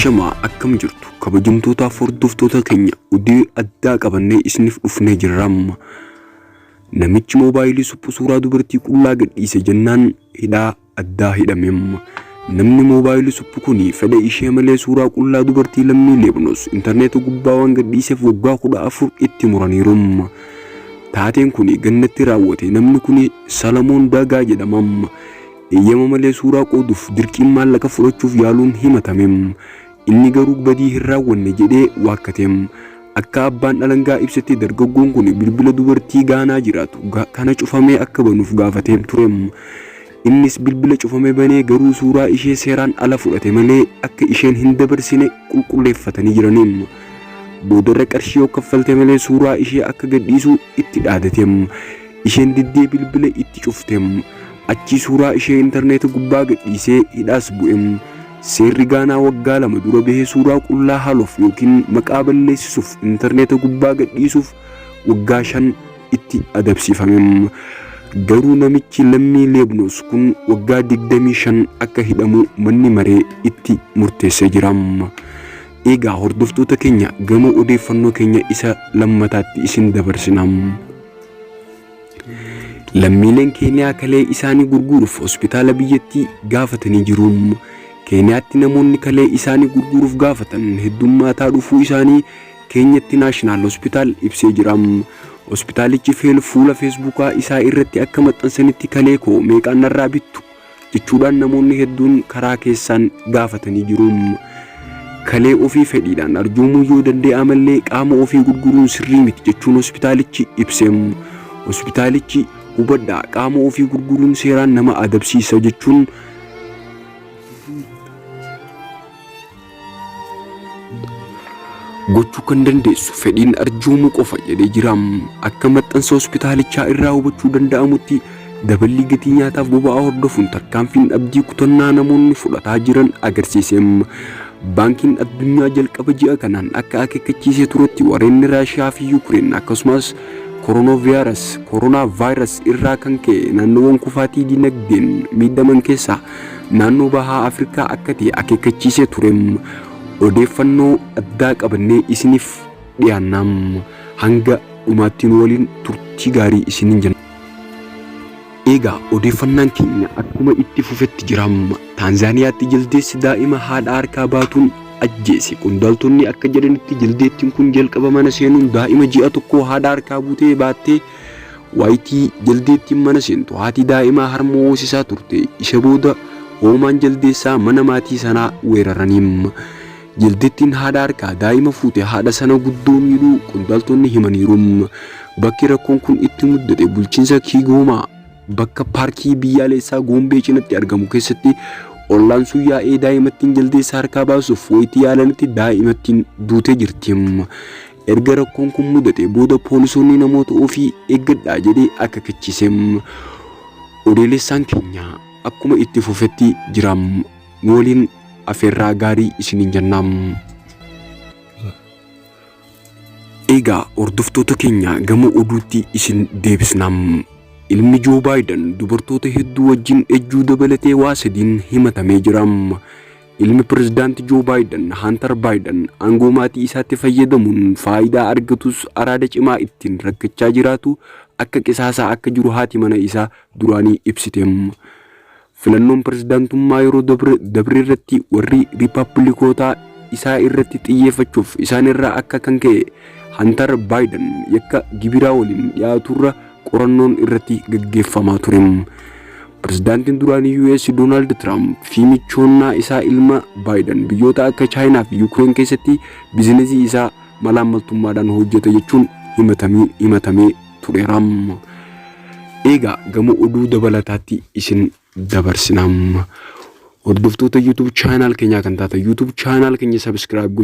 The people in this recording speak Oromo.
Ashamaa akkam jirtu kabajamtootaaf hordoftoota keenya oduu addaa qabannee isiniif dhufnee jirra. Namichi moobaayilii suphu suuraa dubartii qullaa gadhiise jennaan hidhaa addaa hidhame. Namni moobaayilii suphu kuni fedha ishee malee suuraa qullaa dubartii lammii Leebanoos intarneeta gubbaa waan gadhiiseef waggaa 14 itti muraniiru. Taateen kuni gannatti raawwate. Namni kuni Salamoon Dagaa jedhama. Eeyyama malee suuraa qooduuf dirqiin maallaqa fudhachuuf yaaluun himatame. Inni garuu badii hin raawwanne jedhee waakkate. Akka abbaan dhalangaa ibsatti dargaggoon kun bilbila dubartii Gaanaa jiraatu kana cufamee akka banuuf gaafatee ture. Innis bilbila cufamee banee garuu suuraa ishee seeraan ala fudhate malee akka isheen hin dabarsine qulqulleeffatanii jiraniin. Boodarra qarshii yoo kaffalte malee suuraa ishee akka gadhiisu itti dhaadate. Isheen diddee bilbila itti cufte. Achi suuraa ishee intarneeta gubbaa gadhiisee hidhaas bu'e. Seerri Gaanaa waggaa 2 dura bahee suuraa qullaa haaluuf yookiin maqaa balleessisuuf intarneeta gubbaa gadhiisuuf waggaa 5 itti adabsifame. Garuu namichi lammii Leebanoos kun waggaa 25 akka hidhamu manni maree itti murteessee jira. Egaa hordoftoota keenya gama odeeffannoo keenya isa lammataatti isin dabarsina. Lammiileen Keeniyaa kalee isaanii gurguruuf hospitaala biyyattii gaafatanii jiru. Keeniyaatti namoonni kalee isaanii gurguruuf gaafatan heddummaataa dhufuu isaanii Keenyatti Naashinaal Hospitaal ibsee jira. Hospitaalichi fuula Feesbuukaa isaa irratti akka maxxansanitti kalee koo meeqaan narraa bittu jechuudhaan namoonni hedduun karaa keessaan gaafatanii jiru. Kalee ofii fedhiidhaan arjoomuu yoo danda'e malee qaama ofii gurguruun sirrii miti jechuun hospitaalichi ibse. Hospitaalichi hubadhaa qaama ofii gurguruun seeraan nama adabsiisa jechuun gochuu kan dandeessu fedhiin arjoomuu qofa jedhee jira. Akka maxxansa hospitaalichaa irraa hubachuu danda'amutti daballi gatii nyaataaf boba'aa hordofuun tarkaanfiin abdii kutannaa namoonni fudhataa jiran agarsiise. Baankiin addunyaa jalqaba ji'a kanaan akka akeekkachiisee turetti waraanni Raashiyaa fi Yuukireen akkasumas koronaa vaayirasii irraa kan ka'e naannoowwan kufaatii dinagdeen miidhaman keessaa naannoo bahaa Afrikaa akka ta'e akeekkachiisee ture. Odeeffannoo addaa qabannee isiniif dhiyaannam hanga dhumaattiin waliin turtii gaarii isiniin jenna. Egaa odeeffannaan keenya akkuma itti fufetti jira. Taanzaaniyaatti jaldeessi daa'ima haadha harkaa baatuun ajjeese. Qondaaltonni akka jedhanitti jaldeettiin kun jalqaba mana seenuun daa'ima ji'a tokko haadha harkaa buutee baattee waayitii jaldeettiin mana seentu haati daa'imaa harma hoosisaa turte. Isa booda hoomaan jaldeessaa mana maatii sanaa weeraraniim. Jaldeettiin haadha harkaa daa'ima fuute haadha sana guddoo miidhuu qondaaltonni himaniiru. Bakki rakkoon kun itti muddate bulchiinsa Kiigoomaa bakka paarkii biyyaalessaa Goombee cinatti argamu keessatti ollaan sun yaa'ee daa'imattiin jaldeessa harkaa baasuuf wayitii yaalanitti daa'imattiin duutee jirti. Erga rakkoon kun mudate booda poolisoonni namoota ofii eeggadhaa jedhee akeekkachiise. Odeeffannaan keenya akkuma itti fufetti jira. Waliin afeerraa gaarii isiniin jennam. Egaa hordoftoota keenya gama oduutti isin deebisnam. Ilmi Joo Baayiden dubartoota hedduu wajjin ejjuu dabalatee waa sadiin himatamee jira. Ilmi pirezidaantii Joo Baayiden Hantar Baayiden aangoo maatii isaatti fayyadamuun faayidaa argatus araada cimaa ittiin rakkachaa jiraatu akka qisaasaa akka jiru haati mana isaa duraanii ibsite. Filannoon pirezidaantummaa yeroo dabre irratti warri riippaabilikootaa isaa irratti xiyyeeffachuuf isaan irraa akka kan ka'e Hantar Baayiden yakka gibiraa waliin dhiyaaturra qorannoon irratti gaggeeffamaa ture. Pirezidaantiin duraanii US Donald Trump fi michoonnaa isaa ilma Baayiden biyyoota akka Chaayinaa fi Yuukireen keessatti bizinesii isaa malaammaltummaadhaan hojjeta jechuun himatamee tureera. Egaa gama oduu dabalataatti isin dabarsinam. Hordoftoota YouTube channel keenyaa kan taate YouTube channel keenya subscribe